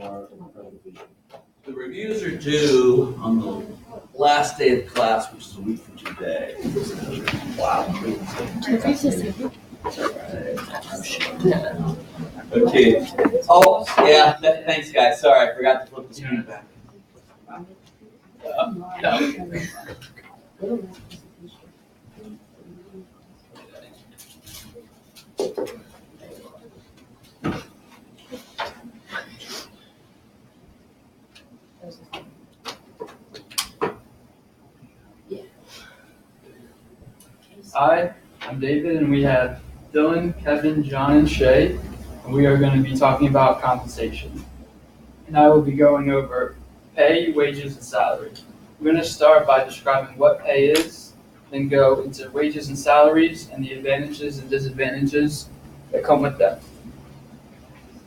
The reviews are due on the last day of class, which is a week from today. Wow. Okay. Oh, yeah, thanks guys. Sorry, I forgot to flip the screen back. Hi, I'm David, and we have Dylan, Kevin, John, and Shay, and we are going to be talking about compensation. And I will be going over pay, wages, and salary. We're going to start by describing what pay is, then go into wages and salaries and the advantages and disadvantages that come with them.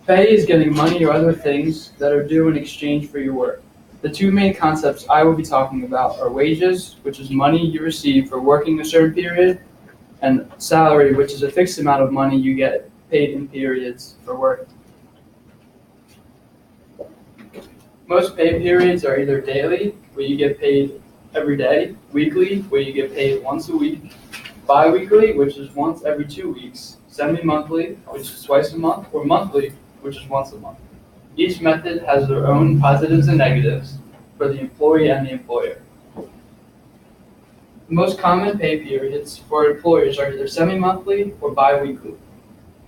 Pay is getting money or other things that are due in exchange for your work. The two main concepts I will be talking about are wages, which is money you receive for working a certain period, and salary, which is a fixed amount of money you get paid in periods for work. Most pay periods are either daily, where you get paid every day, weekly, where you get paid once a week, bi-weekly, which is once every 2 weeks, semi-monthly, which is twice a month, or monthly, which is once a month. Each method has their own positives and negatives for the employee and the employer. The most common pay periods for employers are either semi-monthly or bi-weekly.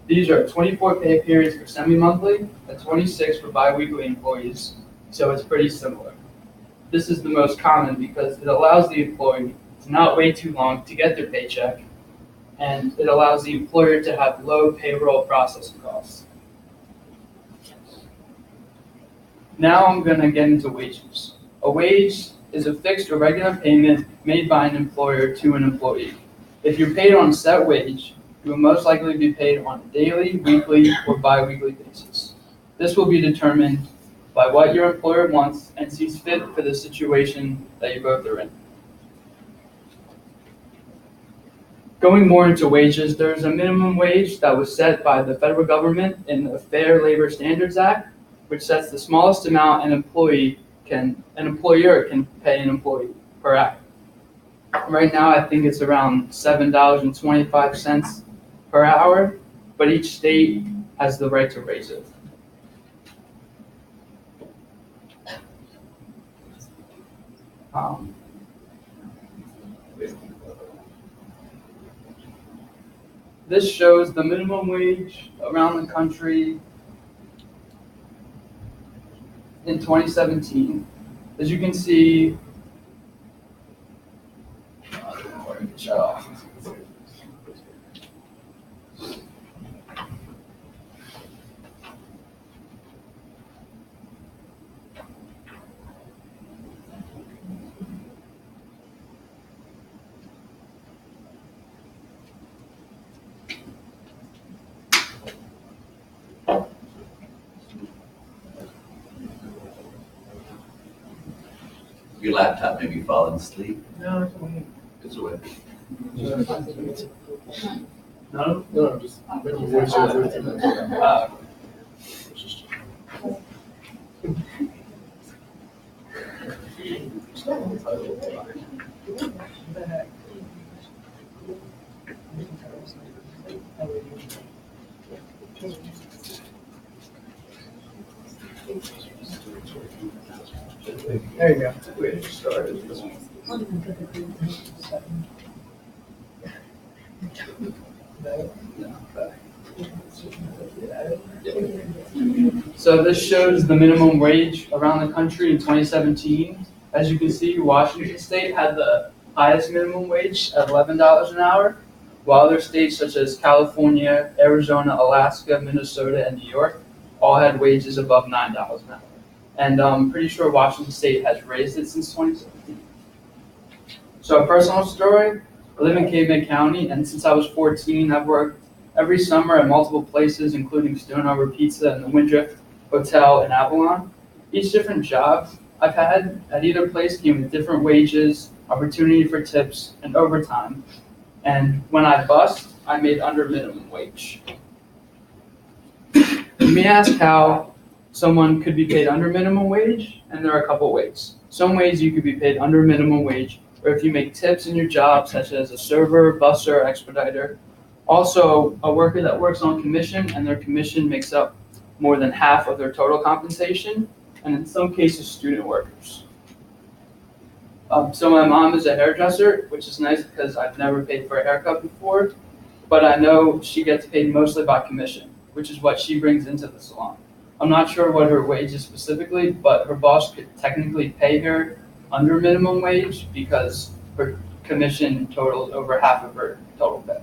These are 24 pay periods for semi-monthly and 26 for bi-weekly employees, so it's pretty similar. This is the most common because it allows the employee to not wait too long to get their paycheck, and it allows the employer to have low payroll processing costs. Now I'm going to get into wages. A wage is a fixed or regular payment made by an employer to an employee. If you're paid on a set wage, you will most likely be paid on a daily, weekly, or bi-weekly basis. This will be determined by what your employer wants and sees fit for the situation that you both are in. Going more into wages, there is a minimum wage that was set by the federal government in the Fair Labor Standards Act, which sets the smallest amount an employer can pay an employee per hour. Right now, I think it's around $7.25 per hour, but each state has the right to raise it. This shows the minimum wage around the country in 2017. As you can see, Your laptop may be falling asleep. No, it's okay. It's away. No? No, just when you voice over. There you go. Wait, started. So this shows the minimum wage around the country in 2017. As you can see, Washington State had the highest minimum wage at $11 an hour, while other states such as California, Arizona, Alaska, Minnesota, and New York all had wages above $9 an hour. And I'm pretty sure Washington State has raised it since 2017. So a personal story, I live in Cape May County, and since I was 14, I've worked every summer at multiple places, including Stoneover Pizza and the Windrift Hotel in Avalon. Each different job I've had at either place came with different wages, opportunity for tips, and overtime. And when I bust, I made under minimum wage. You may ask how someone could be paid under minimum wage, and there are a couple ways. Some ways you could be paid under minimum wage, or if you make tips in your job, such as a server, busser, expediter. Also, a worker that works on commission, and their commission makes up more than half of their total compensation, and in some cases, student workers. So my mom is a hairdresser, which is nice because I've never paid for a haircut before, but I know she gets paid mostly by commission, which is what she brings into the salon. I'm not sure what her wage is specifically, but her boss could technically pay her under minimum wage because her commission totals over half of her total pay.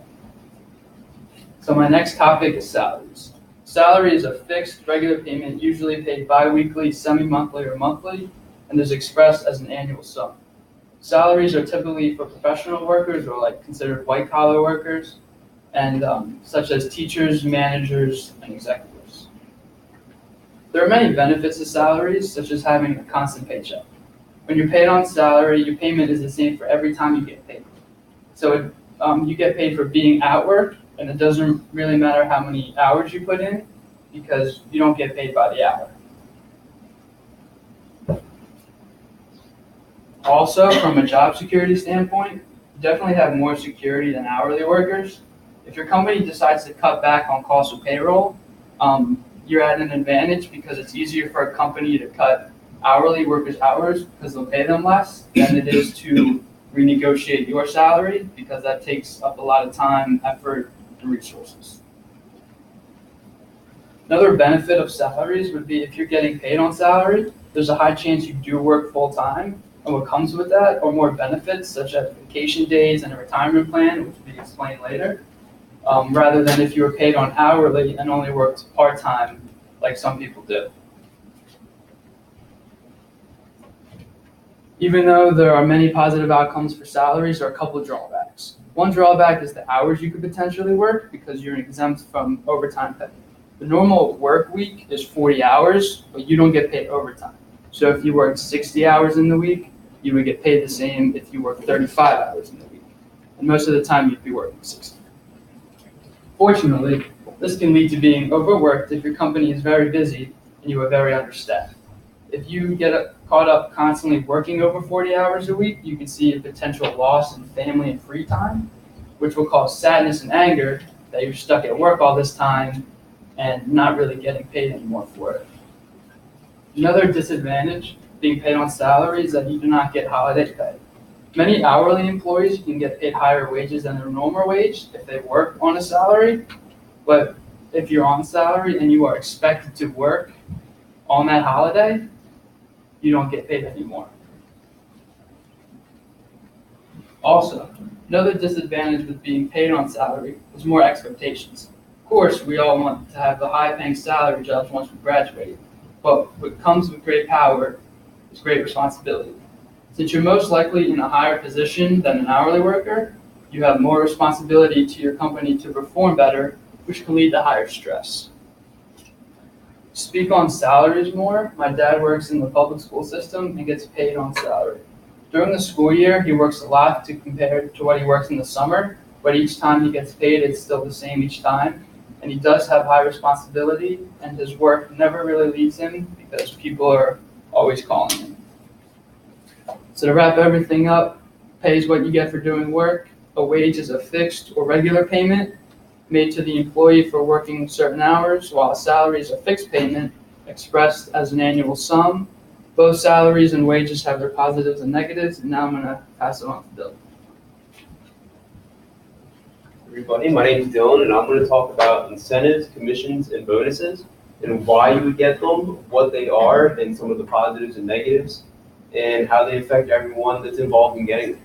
So my next topic is salaries. Salary is a fixed, regular payment, usually paid bi-weekly, semi-monthly, or monthly, and is expressed as an annual sum. Salaries are typically for professional workers or like considered white-collar workers, and such as teachers, managers, and executives. There are many benefits to salaries, such as having a constant paycheck. When you're paid on salary, your payment is the same for every time you get paid. So you get paid for being at work, and it doesn't really matter how many hours you put in because you don't get paid by the hour. Also, from a job security standpoint, you definitely have more security than hourly workers. If your company decides to cut back on cost of payroll, you're at an advantage because it's easier for a company to cut hourly workers' hours because they'll pay them less than it is to renegotiate your salary because that takes up a lot of time, effort, and resources. Another benefit of salaries would be if you're getting paid on salary, there's a high chance you do work full-time, and what comes with that are more benefits such as vacation days and a retirement plan, which will be explained later, rather than if you were paid on hourly and only worked part-time like some people do. Even though there are many positive outcomes for salaries, there are a couple of drawbacks. One drawback is the hours you could potentially work because you're exempt from overtime pay. The normal work week is 40 hours, but you don't get paid overtime. So if you work 60 hours in the week, you would get paid the same if you work 35 hours in the week. And most of the time you'd be working 60. Fortunately, this can lead to being overworked if your company is very busy and you are very understaffed. If you get caught up constantly working over 40 hours a week, you can see a potential loss in family and free time, which will cause sadness and anger that you're stuck at work all this time and not really getting paid anymore for it. Another disadvantage being paid on salary is that you do not get holiday pay. Many hourly employees can get paid higher wages than their normal wage if they work on a salary, but if you're on salary and you are expected to work on that holiday, you don't get paid anymore. Also, another disadvantage with being paid on salary is more expectations. Of course, we all want to have the high-paying salary jobs once we graduate, but what comes with great power is great responsibility. Since you're most likely in a higher position than an hourly worker, you have more responsibility to your company to perform better, which can lead to higher stress. To speak on salaries more, my dad works in the public school system and gets paid on salary. During the school year, he works a lot to compare to what he works in the summer, but each time he gets paid, it's still the same each time. And he does have high responsibility, and his work never really leaves him because people are always calling him. So to wrap everything up, pay is what you get for doing work. A wage is a fixed or regular payment made to the employee for working certain hours, while a salary is a fixed payment expressed as an annual sum. Both salaries and wages have their positives and negatives, and now I'm going to pass it on to Bill. Everybody, my name is Dylan, and I'm going to talk about incentives, commissions, and bonuses, and why you would get them, what they are, and some of the positives and negatives, and how they affect everyone that's involved in getting them.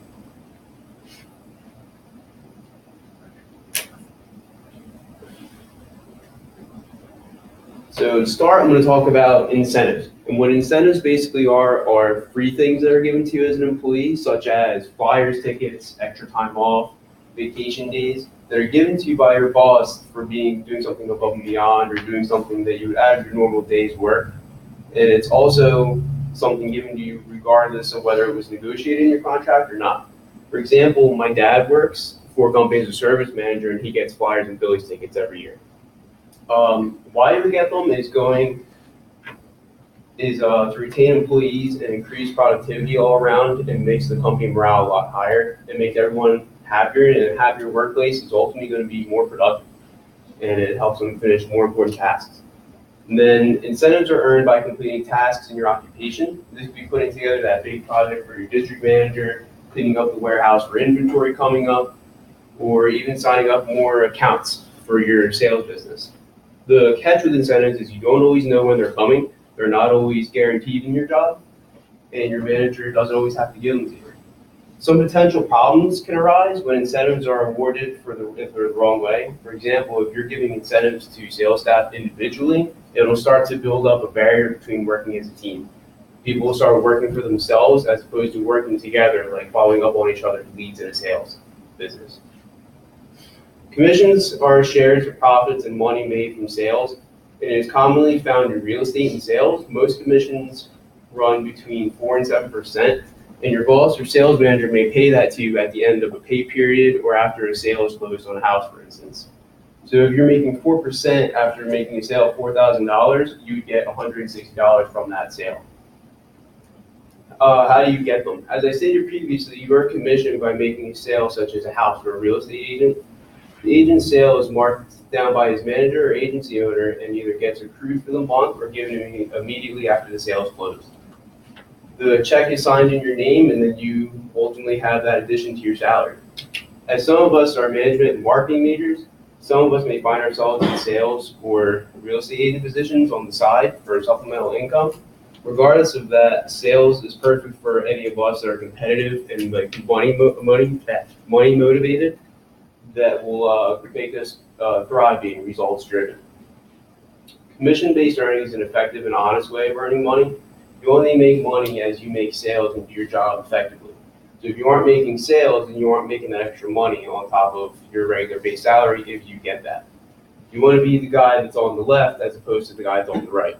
So to start, I'm going to talk about incentives. And what incentives basically are free things that are given to you as an employee, such as flyers, tickets, extra time off, vacation days, that are given to you by your boss for doing something above and beyond or doing something that you would add to your normal day's work. And it's also something given to you regardless of whether it was negotiated in your contract or not. For example, my dad works for a company as a service manager, and he gets flyers and Phillies tickets every year. Why we get them is going is to retain employees and increase productivity all around, and makes the company morale a lot higher. It makes everyone happier, and a happier workplace is ultimately going to be more productive, and it helps them finish more important tasks. And then incentives are earned by completing tasks in your occupation. This could be putting together that big project for your district manager, cleaning up the warehouse for inventory coming up, or even signing up more accounts for your sales business. The catch with incentives is you don't always know when they're coming. They're not always guaranteed in your job, and your manager doesn't always have to give them to you. Some potential problems can arise when incentives are awarded if they're the wrong way. For example, if you're giving incentives to sales staff individually, it'll start to build up a barrier between working as a team. People will start working for themselves as opposed to working together, like following up on each other's leads in a sales business. Commissions are shares of profits and money made from sales. It is commonly found in real estate and sales. Most commissions run between 4 and 7%, and your boss or sales manager may pay that to you at the end of a pay period or after a sale is closed on a house, for instance. So if you're making 4% after making a sale of $4,000, you get $160 from that sale. How do you get them? As I stated previously, you are commissioned by making a sale such as a house for a real estate agent. The agent's sale is marked down by his manager or agency owner and either gets accrued for the month or given to him immediately after the sale is closed. The check is signed in your name, and then you ultimately have that addition to your salary. As some of us are management and marketing majors, some of us may find ourselves in sales or real estate agent positions on the side for supplemental income. Regardless of that, sales is perfect for any of us that are competitive and like money motivated, that will make us thrive being results driven. Commission-based earnings is an effective and honest way of earning money. You only make money as you make sales and do your job effectively. So if you aren't making sales, then you aren't making that extra money on top of your regular base salary if you get that. You want to be the guy that's on the left as opposed to the guy that's on the right.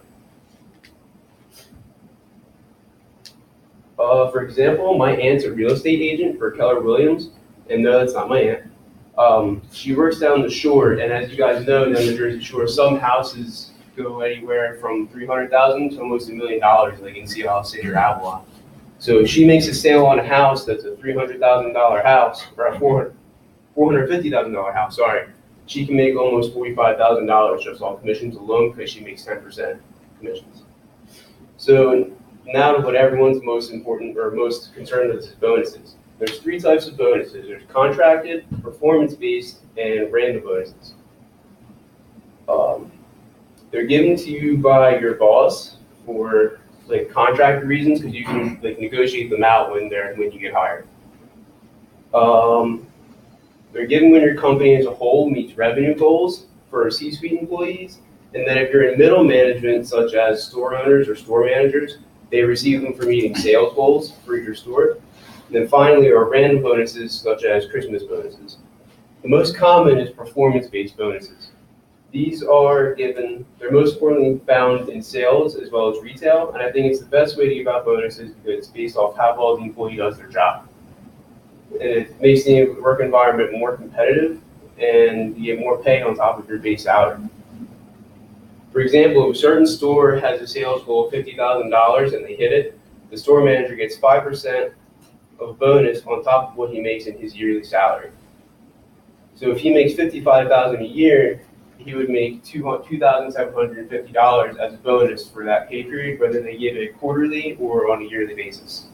For example, my aunt's a real estate agent for Keller Williams, and no, that's not my aunt. She works down the shore, and as you guys know, down the Jersey Shore, some houses go anywhere from $300,000 to almost $1 million, like in Seattle City or Avalon. So if she makes a sale on a house that's a $300,000 house, or a $450,000 house, sorry, she can make almost $45,000 just on commissions alone because she makes 10% commissions. So now to what everyone's most important or most concerned with is bonuses. There's 3 types of bonuses. There's contracted, performance-based, and random bonuses. They're given to you by your boss for like contract reasons because you can like negotiate them out when you get hired. They're given when your company as a whole meets revenue goals for C-suite employees, and then if you're in middle management, such as store owners or store managers, they receive them for meeting sales goals for your store. And then finally are random bonuses such as Christmas bonuses. The most common is performance-based bonuses. These are given, they're most commonly found in sales as well as retail, and I think it's the best way to give out bonuses because it's based off how well the employee does their job. And it makes the work environment more competitive, and you get more pay on top of your base salary. For example, if a certain store has a sales goal of $50,000 and they hit it, the store manager gets 5% of bonus on top of what he makes in his yearly salary. So if he makes $55,000 a year, he would make $2,750 as a bonus for that pay period, whether they give it quarterly or on a yearly basis.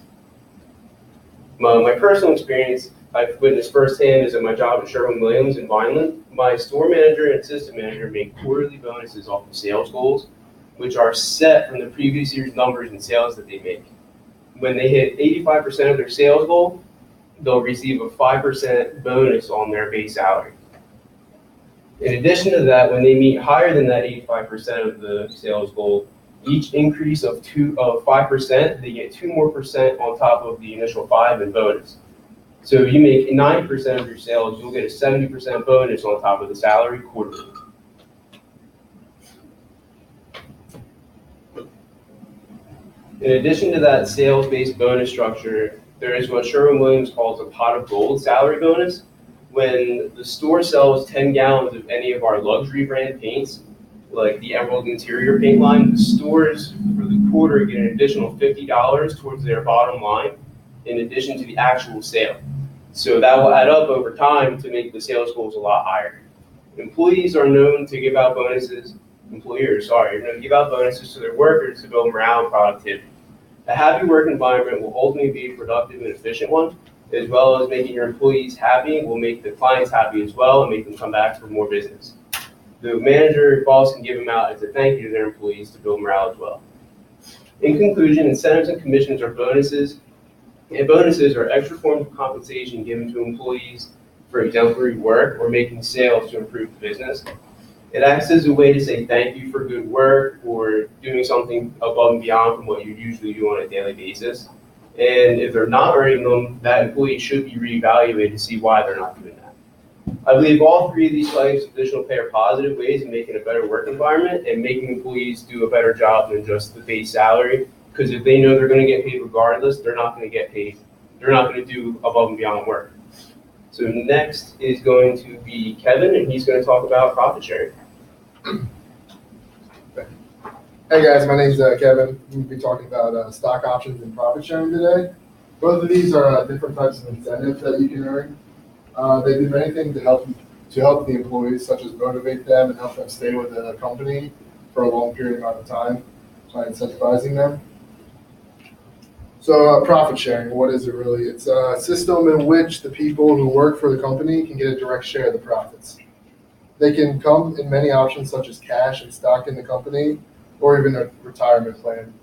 My personal experience I've witnessed firsthand is at my job at Sherwin-Williams in Vineland. My store manager and assistant manager make quarterly bonuses off of sales goals, which are set from the previous year's numbers and sales that they make. When they hit 85% of their sales goal, they'll receive a 5% bonus on their base salary. In addition to that, when they meet higher than that 85% of the sales goal, each increase of 5%, they get 2% more on top of the initial 5 in bonus. So if you make 9% of your sales, you'll get a 70% bonus on top of the salary quarterly. In addition to that sales-based bonus structure, there is what Sherwin-Williams calls a pot of gold salary bonus. When the store sells 10 gallons of any of our luxury brand paints, like the Emerald Interior paint line, the stores for the quarter get an additional $50 towards their bottom line in addition to the actual sale. So that will add up over time to make the sales goals a lot higher. Employers are known to give out bonuses to their workers to build morale and productivity. A happy work environment will ultimately be a productive and efficient one, as well as making your employees happy will make the clients happy as well and make them come back for more business. The manager or boss can give them out as a thank you to their employees to build morale as well. In conclusion, incentives and commissions are bonuses, and bonuses are extra forms of compensation given to employees for exemplary work or making sales to improve the business. It acts as a way to say thank you for good work or doing something above and beyond from what you usually do on a daily basis. And if they're not earning them, that employee should be reevaluated to see why they're not doing that. I believe all three of these types of additional pay are positive ways of making a better work environment and making employees do a better job than just the base salary. Because if they know they're going to get paid regardless, they're not going to get paid. They're not going to do above and beyond work. So next is going to be Kevin, and he's going to talk about profit sharing. Hey guys, my name's Kevin. We'll be talking about stock options and profit sharing today. Both of these are different types of incentives that you can earn. They do many things to help the employees, such as motivate them and help them stay with the company for a long period amount of time by incentivizing them. So profit sharing, what is it really? It's a system in which the people who work for the company can get a direct share of the profits. They can come in many options such as cash and stock in the company or even a retirement plan.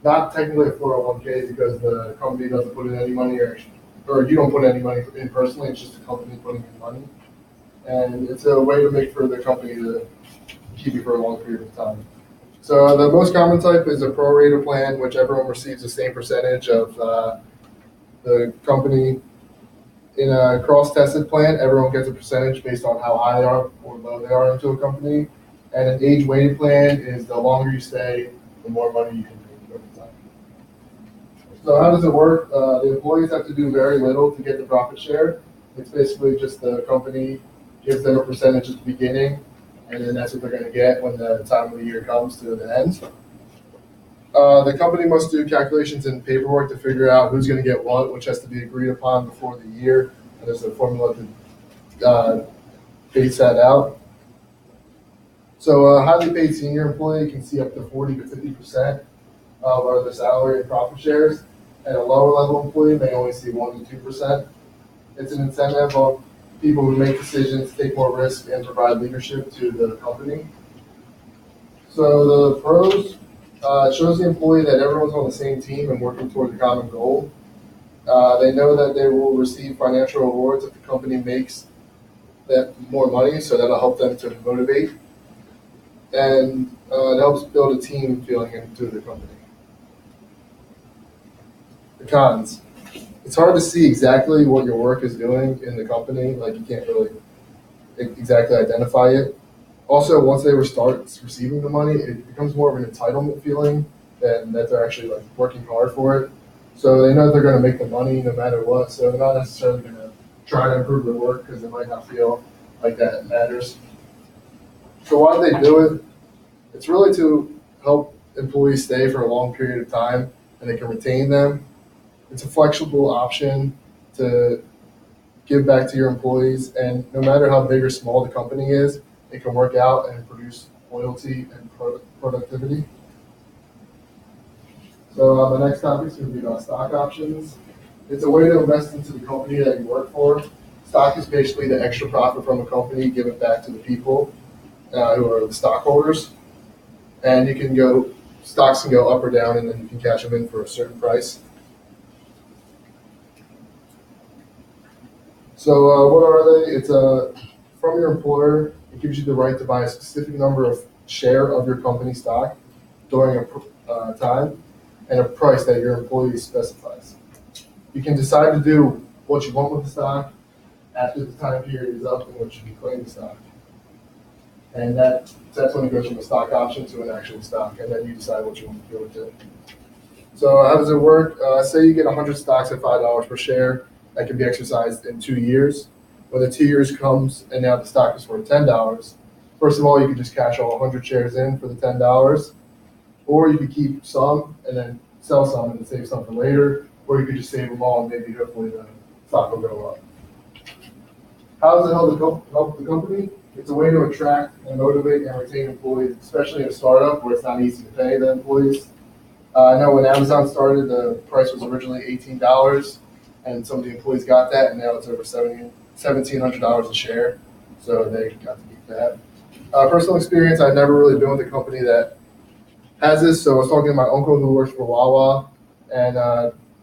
Not technically a 401k because the company doesn't put in any money or you don't put any money in personally, it's just the company putting in money. And it's a way to make for the company to keep you for a long period of time. So the most common type is a prorated plan, which everyone receives the same percentage of the company. In a cross-tested plan, everyone gets a percentage based on how high they are or low they are into a company. And an age-weighted plan is the longer you stay, the more money you can make over time. So how does it work? The employees have to do very little to get the profit share. It's basically just the company gives them a percentage at the beginning, and then that's what they're going to get when the time of the year comes to the end. The company must do calculations and paperwork to figure out who's going to get what, which has to be agreed upon before the year. And there's a formula to base that out. So a highly paid senior employee can see up to 40 to 50% of their salary and profit shares, and a lower level employee may only see 1 to 2%. It's an incentive of people who make decisions, take more risk, and provide leadership to the company. So the pros, it shows the employee that everyone's on the same team and working toward the common goal. They know that they will receive financial rewards if the company makes that more money, so that'll help them to motivate. And it helps build a team feeling into the company. The cons. It's hard to see exactly what your work is doing in the company. Like you can't really exactly identify it. Also, once they start receiving the money, it becomes more of an entitlement feeling than that they're actually like working hard for it. So they know they're going to make the money no matter what. So they're not necessarily going to try to improve their work because they might not feel like that matters. So why do they do it? It's really to help employees stay for a long period of time and they can retain them. It's a flexible option to give back to your employees, and no matter how big or small the company is, it can work out and produce loyalty and productivity. So the next topic is going to be about stock options. It's a way to invest into the company that you work for. Stock is basically the extra profit from a company, give it back to the people who are the stockholders. And stocks can go up or down, and then you can cash them in for a certain price. So what are they? It's from your employer. It gives you the right to buy a specific number of share of your company stock during a time and a price that your employee specifies. You can decide to do what you want with the stock after the time period is up in which you claim the stock. And that's when it goes from a stock option to an actual stock, and then you decide what you want to do with it. So how does it work? Say you get 100 stocks at $5 per share. That can be exercised in 2 years. When the 2 years comes and now the stock is worth $10, First of all, you could just cash all 100 shares in for the $10, or you could keep some and then sell some and save some for later, or you could just save them all and maybe hopefully the stock will go up. How does it help the company? It's a way to attract and motivate and retain employees, especially in a startup where it's not easy to pay the employees. I know when Amazon started, the price was originally $18, and some of the employees got that, and now it's over $1,700 a share, so they got to keep that. Personal experience, I've never really been with a company that has this, so I was talking to my uncle who works for Wawa, and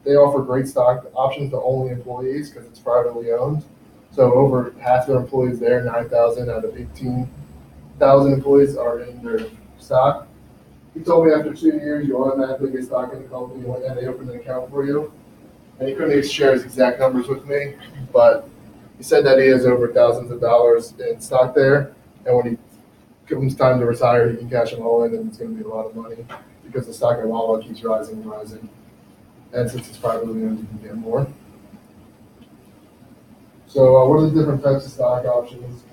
they offer great stock options to only employees because it's privately owned. So over half their employees there, 9,000 out of 18,000 employees are in their stock. He told me after 2 years, you automatically get stock in the company and they open an account for you. And he couldn't share his exact numbers with me, but he said that he has over thousands of dollars in stock there. And when he comes time to retire, he can cash them all in and it's going to be a lot of money because the stock at Wawa keeps rising and rising. And since it's privately owned, you can get more. So what are the different types of stock options?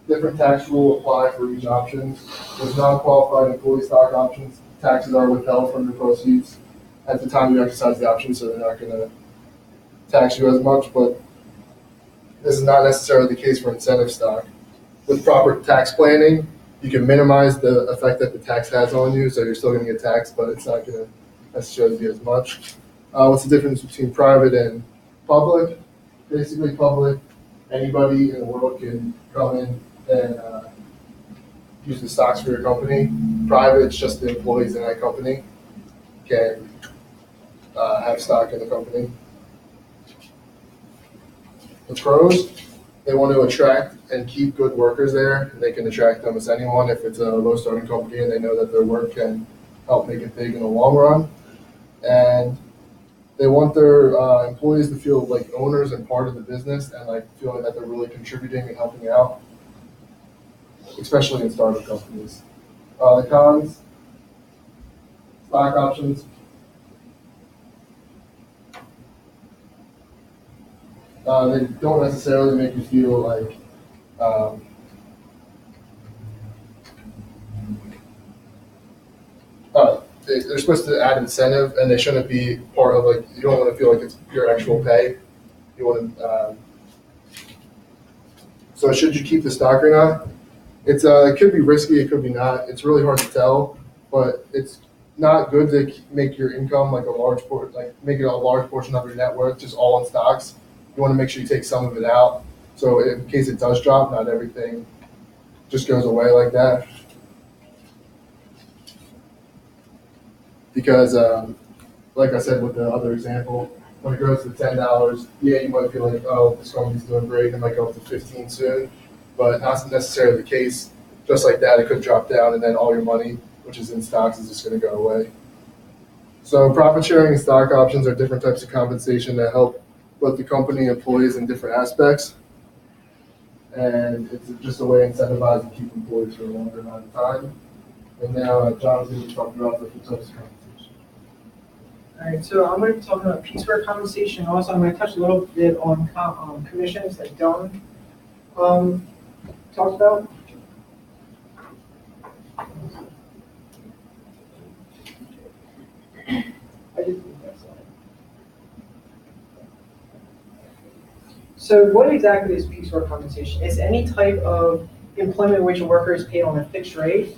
Different tax rule apply for each option. There's non-qualified employee stock options. Taxes are withheld from the proceeds at the time you exercise the option, so they're not going to tax you as much, but this is not necessarily the case for incentive stock. With proper tax planning, you can minimize the effect that the tax has on you, so you're still going to get taxed, but it's not going to necessarily be as much. What's the difference between private and public? Basically public, anybody in the world can come in and use the stocks for your company. Private, it's just the employees in that company can have stock in the company. The pros, they want to attract and keep good workers there. They can attract them as anyone if it's a low starting company and they know that their work can help make it big in the long run. And they want their employees to feel like owners and part of the business and like feeling that they're really contributing and helping out, especially in startup companies. The cons, stock options. They don't necessarily make you feel like they're supposed to add incentive, and they shouldn't be part of like, you don't want to feel like it's your actual pay. You want to, so should you keep the stock or not? It could be risky, it could be not. It's really hard to tell, but it's not good to make your income like make it a large portion of your net worth just all in stocks. You want to make sure you take some of it out. So in case it does drop, not everything just goes away like that. Because, like I said with the other example, when it goes to $10, yeah, you might feel like, oh, this company's doing great, it might go up to 15 soon, but not necessarily the case. Just like that, it could drop down, and then all your money, which is in stocks, is just going to go away. So profit sharing and stock options are different types of compensation that help both the company and employees in different aspects. And it's just a way to incentivize and keep employees for a longer amount of time. And now John's going to be talking about different types of compensation. All right, so I'm going to be talking about piecework compensation. Also, I'm going to touch a little bit on commissions that Don talked about. I did think that slide. So what exactly is piecework compensation? It's any type of employment in which a worker is paid on a fixed rate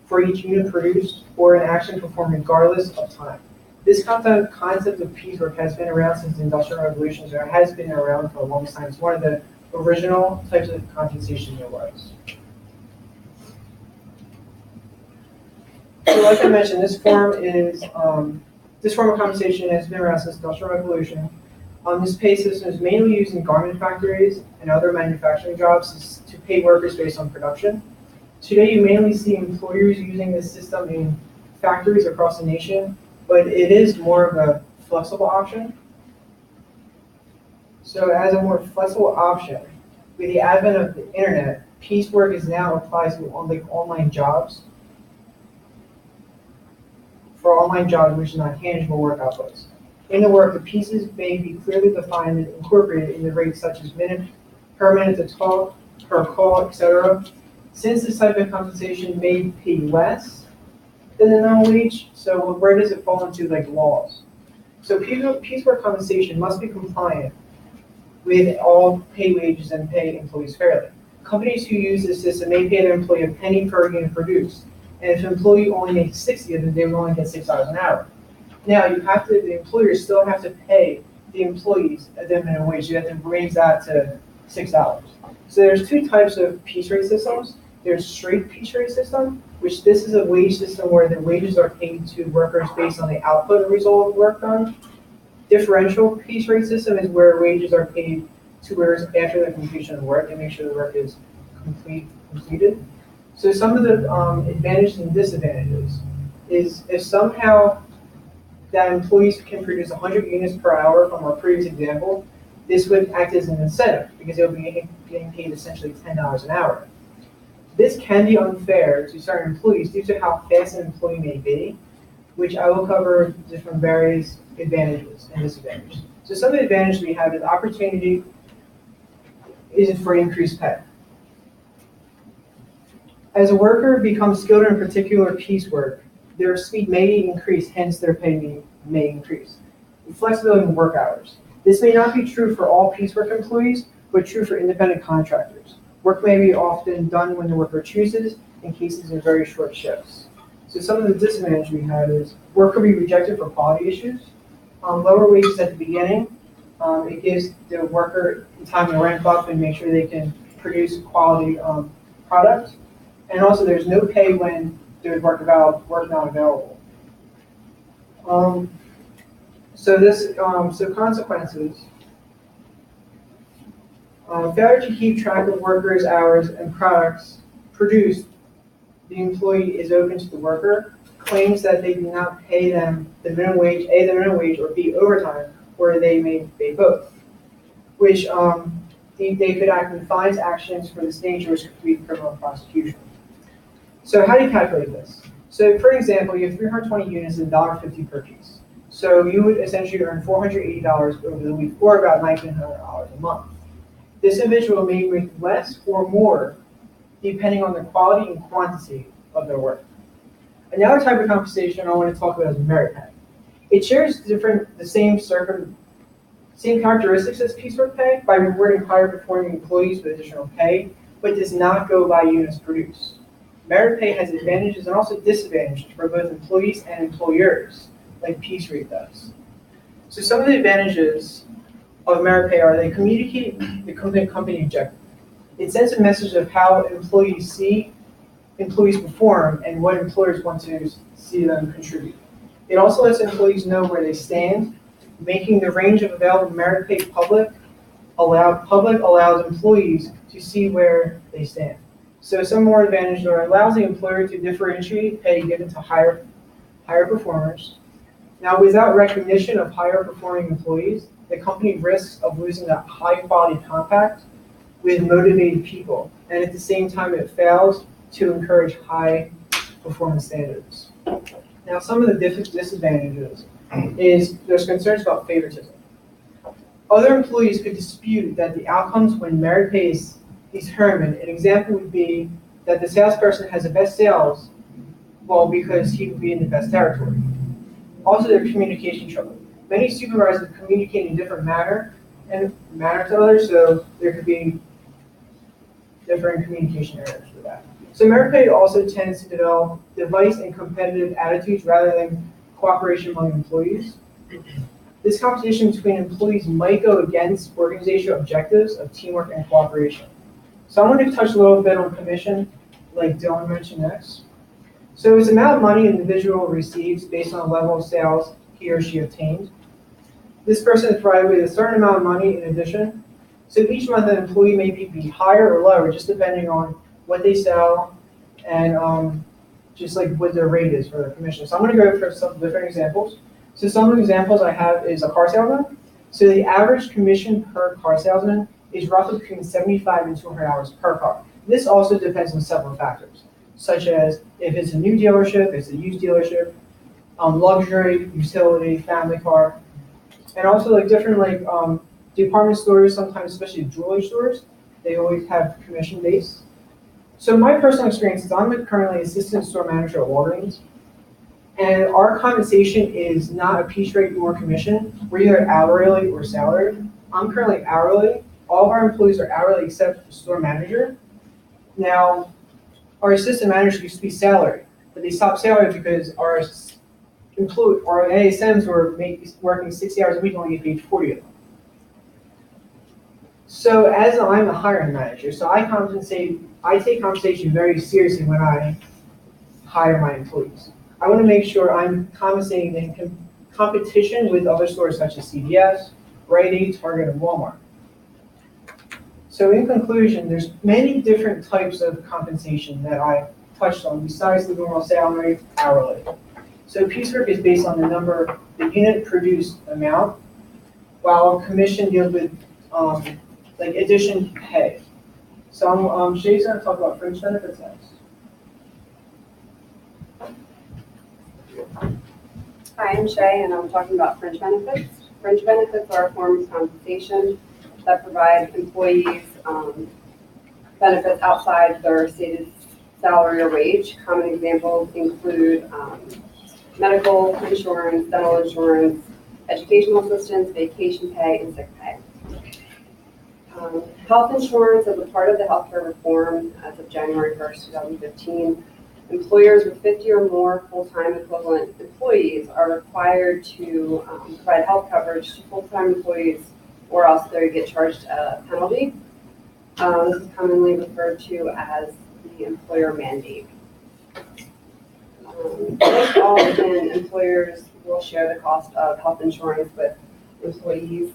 for each unit produced or an action performed regardless of time. This concept of piecework has been around since the Industrial Revolution, so it has been around for a long time. It's one of the original types of compensation there was. So like I mentioned, this form of compensation has been around since the Industrial Revolution. This pay system is mainly used in garment factories and other manufacturing jobs to pay workers based on production. Today, you mainly see employers using this system in factories across the nation, but it is more of a flexible option. So as a more flexible option, with the advent of the internet, piecework is now applied to online jobs. For online jobs, which is not tangible work outputs. In the work, the pieces may be clearly defined and incorporated in the rates such as minute, per minute to talk, per call, etc. Since this type of compensation may pay less than the minimum wage, so where does it fall into like laws? So piecework compensation must be compliant with all pay wages and pay employees fairly. Companies who use this system may pay their employee a penny per unit produced, and if an employee only makes 60 of them, they will only get $6 an hour. Now, the employers still have to pay the employees at their minimum wage. You have to raise that to $6. So there's two types of piece rate systems. There's straight piece rate system, which this is a wage system where the wages are paid to workers based on the output and result of work done. Differential piece rate system is where wages are paid to workers after the completion of work and make sure the work is completed. So some of the advantages and disadvantages is if somehow that employees can produce 100 units per hour from our previous example, this would act as an incentive because they'll be getting paid essentially $10 an hour. This can be unfair to certain employees due to how fast an employee may be, which I will cover different various advantages and disadvantages. So some of the advantages we have is opportunity is for increased pay. As a worker becomes skilled in a particular piecework, their speed may increase, hence their pay may increase. Flexibility in work hours. This may not be true for all piecework employees, but true for independent contractors. Work may be often done when the worker chooses, in cases of very short shifts. So some of the disadvantages we have is work could be rejected for quality issues, lower wages at the beginning. It gives the worker time to ramp up and make sure they can produce quality product. And also there's no pay when there's work not available. So consequences. Failure to keep track of workers' hours and products produced, the employee is open to the worker, claims that they do not pay them the minimum wage, or B, overtime, or they may pay both, which they could act in fines, actions for this nature, which could be criminal prosecution. So how do you calculate this? So for example, you have 320 units and $1.50 per piece. So you would essentially earn $480 over the week, or about $1,900 a month. This individual may make less or more depending on the quality and quantity of their work. Another type of compensation I want to talk about is merit pay. It shares the same characteristics as piecework pay by rewarding higher performing employees with additional pay, but does not go by units produced. Merit pay has advantages and also disadvantages for both employees and employers, like piece rate does. So some of the advantages of merit pay are they communicate the company objective. It sends a message of how employees see employees perform and what employers want to see them contribute. It also lets employees know where they stand, making the range of available merit pay public allows employees to see where they stand. So some more advantages are allows the employer to differentiate pay given to higher performers. Now, without recognition of higher performing employees, the company risks of losing that high quality contact with motivated people, and at the same time it fails to encourage high performance standards. Now, some of the disadvantages is there's concerns about favoritism. Other employees could dispute that the outcomes when merit pay is determined. An example would be that the salesperson has the best sales, well, because he would be in the best territory. Also, there's communication trouble. Many supervisors communicate in a different manner to others, so there could be different communication areas for that. So merit pay also tends to develop device and competitive attitudes rather than cooperation among employees. This competition between employees might go against organizational objectives of teamwork and cooperation. So I want to touch a little bit on commission, like Dylan mentioned next. So it's the amount of money an individual receives based on the level of sales he or she obtained. This person is provided with a certain amount of money in addition. So each month an employee may be higher or lower, just depending on what they sell and just like what their rate is for their commission. So I'm going to go for some different examples. So some of the examples I have is a car salesman. So the average commission per car salesman is roughly between 75 and 200 hours per car. This also depends on several factors, such as if it's a new dealership, if it's a used dealership, luxury, utility, family car, and also like different like department stores, sometimes especially jewelry stores, they always have commission based. So my personal experience is I'm currently assistant store manager at Walgreens. And our compensation is not a piece rate nor commission. We're either hourly or salaried. I'm currently hourly. All of our employees are hourly except the store manager. Now, our assistant manager used to be salaried, but they stopped salary because our ASMs were working 60 hours a week and only get paid 40 of them. So as I'm a hiring manager, so I take compensation very seriously when I hire my employees. I want to make sure I'm compensating in competition with other stores such as CVS, Rite Aid, Target, and Walmart. So in conclusion, there's many different types of compensation that I touched on besides the normal salary hourly. So piecework is based on the unit produced amount, while commission deals with like addition pay. So Shay's going to talk about fringe benefits next. Hi, I'm Shay, and I'm talking about fringe benefits. Fringe benefits are a form of compensation that provide employees benefits outside their stated salary or wage. Common examples include medical insurance, dental insurance, educational assistance, vacation pay, and sick pay. Health insurance is a part of the healthcare reform as of January 1st, 2015. Employers with 50 or more full-time equivalent employees are required to provide health coverage to full-time employees, or else they get charged a penalty. This is commonly referred to as the employer mandate. Most often, employers will share the cost of health insurance with employees.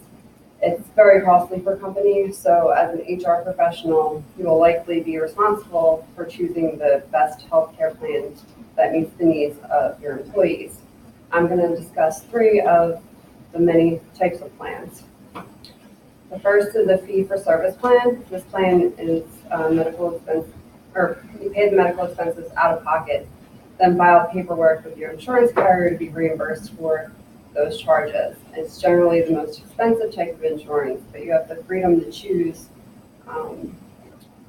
It's very costly for companies, so as an HR professional, you will likely be responsible for choosing the best healthcare plan that meets the needs of your employees. I'm going to discuss 3 of the many types of plans. The first is a fee-for-service plan. This plan is medical expense, or you pay the medical expenses out of pocket, then file paperwork with your insurance carrier to be reimbursed for those charges. It's generally the most expensive type of insurance, but you have the freedom to choose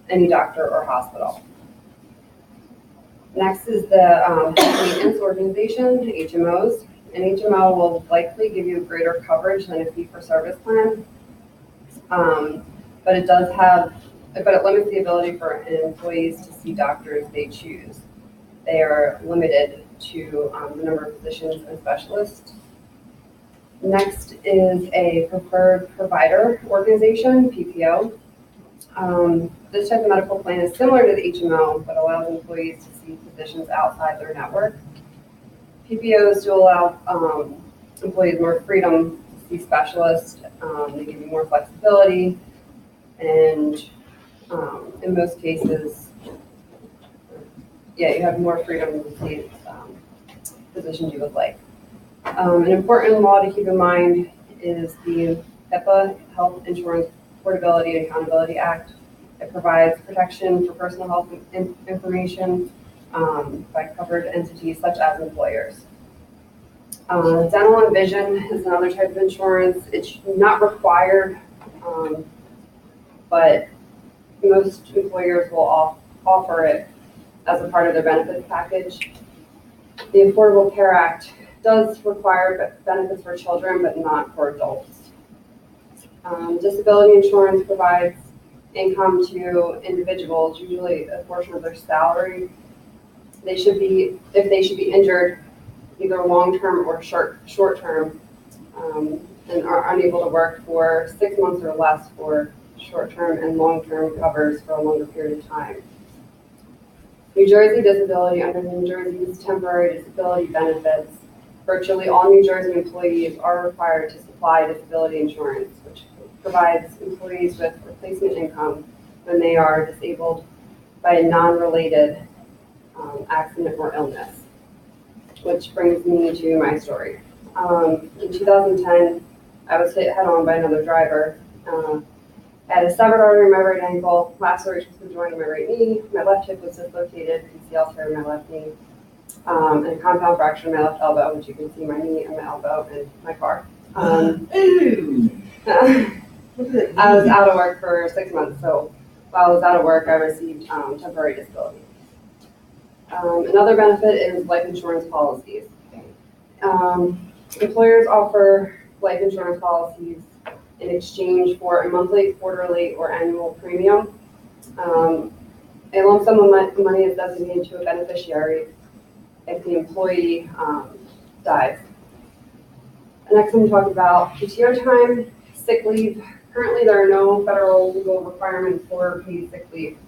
any doctor or hospital. Next is the Health Maintenance Organization, HMOs. An HMO will likely give you greater coverage than a fee-for-service plan, but it limits the ability for employees to see doctors they choose. They are limited to the number of physicians and specialists. Next is a preferred provider organization, PPO. This type of medical plan is similar to the HMO, but allows employees to see physicians outside their network. PPOs do allow employees more freedom to see specialists. They give you more flexibility, and in most cases, you have more freedom to see physicians you would like. An important law to keep in mind is the HIPAA, Health Insurance Portability and Accountability Act. It provides protection for personal health information by covered entities such as employers. Dental and vision is another type of insurance. It's not required, but most employers will offer it as a part of their benefits package. The Affordable Care Act does require benefits for children, but not for adults. Disability insurance provides income to individuals, usually a portion of their salary. If they should be injured, either long-term or short-term, and are unable to work for 6 months or less for short-term, and long-term covers for a longer period of time. New Jersey disability, under New Jersey's temporary disability benefits, virtually all New Jersey employees are required to supply disability insurance, which provides employees with replacement income when they are disabled by a non-related accident or illness. Which brings me to my story. In 2010, I was hit head-on by another driver. I had a severed artery in my right ankle, lacerations from joint in my right knee, my left hip was dislocated, PCL tear in my left knee, and a compound fracture in my left elbow, which you can see my knee and my elbow in my car. I was out of work for 6 months, so while I was out of work, I received temporary disability. Another benefit is life insurance policies. Employers offer life insurance policies in exchange for a monthly, quarterly, or annual premium. A lump sum of money is designated to a beneficiary if the employee dies. Next, I'm going to talk about PTO time, sick leave. Currently, there are no federal legal requirements for paid sick leave.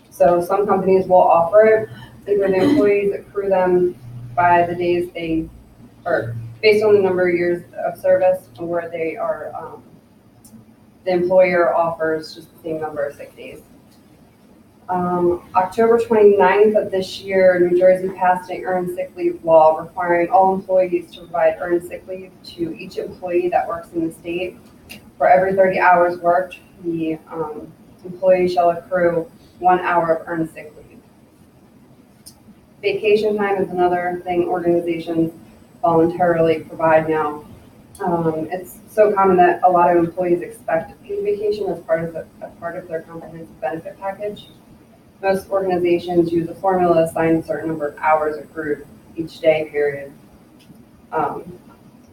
So some companies will offer it if the employees accrue them by the days they, or based on the number of years of service, where they are, the employer offers just the same number of sick days. October 29th of this year, New Jersey passed an earned sick leave law requiring all employees to provide earned sick leave to each employee that works in the state. For every 30 hours worked, the employee shall accrue 1 hour of earned sick leave. Vacation time is another thing organizations voluntarily provide now. It's so common that a lot of employees expect paid vacation as part of their comprehensive benefit package. Most organizations use a formula assigning a certain number of hours accrued each day period,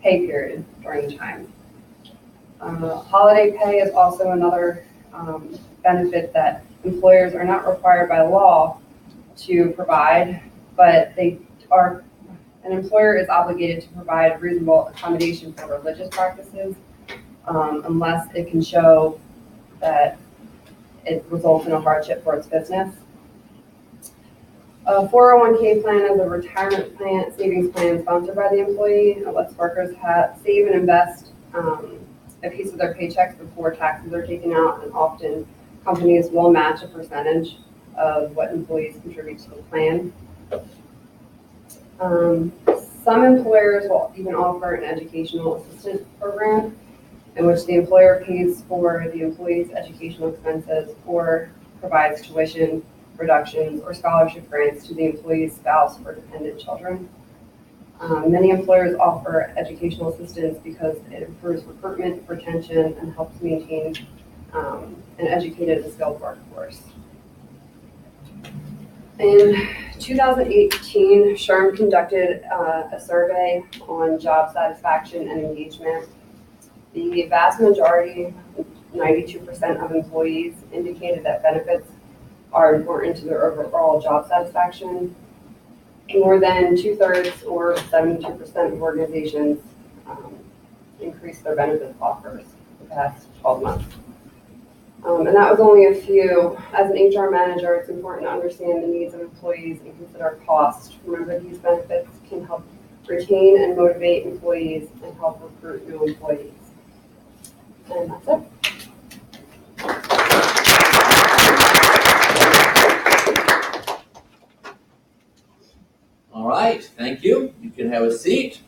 pay period during the time. Holiday pay is also another benefit that employers are not required by law to provide, but an employer is obligated to provide reasonable accommodation for religious practices unless it can show that it results in a hardship for its business. A 401k plan is a retirement plan, savings plan sponsored by the employee. It lets workers save and invest a piece of their paychecks before taxes are taken out, and often companies will match a percentage of what employees contribute to the plan. Some employers will even offer an educational assistance program in which the employer pays for the employee's educational expenses or provides tuition reductions or scholarship grants to the employee's spouse or dependent children. Many employers offer educational assistance because it improves recruitment, retention, and helps maintain an educated and skilled workforce. In 2018, SHRM conducted a survey on job satisfaction and engagement. The vast majority, 92% of employees, indicated that benefits are important to their overall job satisfaction. More than 2/3 or 72% of organizations increased their benefits offers the past 12 months. And that was only a few. As an HR manager, it's important to understand the needs of employees and consider cost. Remember, these benefits can help retain and motivate employees and help recruit new employees. And that's it. All right, thank you. You can have a seat.